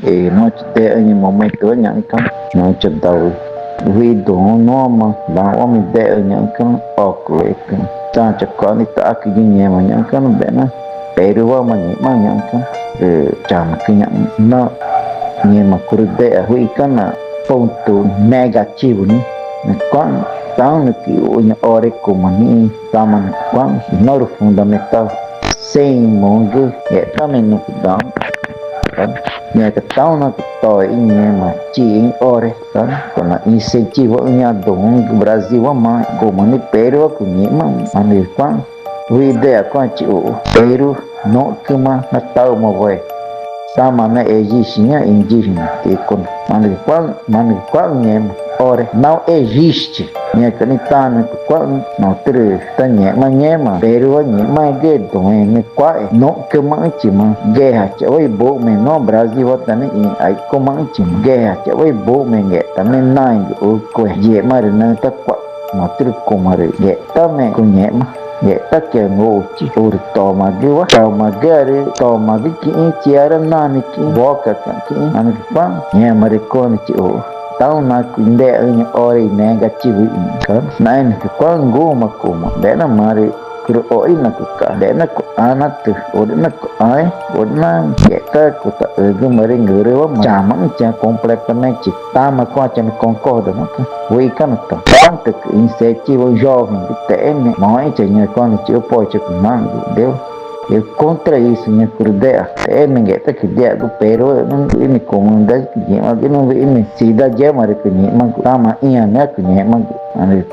e nó chỉ để ở những momento tới những cái nó chỉ đầu vì đồ nó mà bảo ông mình để ở những cái ở cuối cái ta chỉ có đi ta cái gì nhẹ mà những cái nó bé nó bé rồi mà những cái chạm cái những nó nhưng mà cứ để ở huy cái là ponto negativo né quando tão no que o ore como ni tama quando no fundamental sem mongo é também no que dá nhà cái tao nó cái tỏi nhà mà chỉ ore đó còn là incentivo nhà đồng Brasil mà como ni Peru cũng nhẹ mà người quan vì để quan chịu Peru nó cứ mà nó tao mà vậy sama na existe indígena e quando qual nhẹ ore não existe nhẹ cái này ta nó qual nó từ ta nhẹ mà Peru nhẹ mà ghê đồng này qual nó cứ mà chỉ mà guerra cho với bố mình nó Brasil ta này ai có mà chỉ guerra cho với bố mình nhẹ ta nên nai ở quê nhẹ mà nó ta qual nó từ cùng mà nhẹ ta mẹ cũng nhẹ mà nhẹ ta kêu ngô chỉ ur toma cái chia ra nani cái boca cái anh cái nhẹ mà cái con chỉ tao na kunde nya ore negativo kan nain ke kwangu makuma dena mari kru oi na ka dena ko anak tu odna ko ai odna yeka ko ta ego mari ngure wa jamang cha komplek na cita ma ko cha concorda ma wi kan ta tanto incentivo jovem que tem mãe tinha quando eu pode com mango deu eu contra isso minha crudeia é ninguém tá que dia do Peru não me comunidade que alguém não vê me cidade é mas que nem mas tá mas ia né que nem mas ane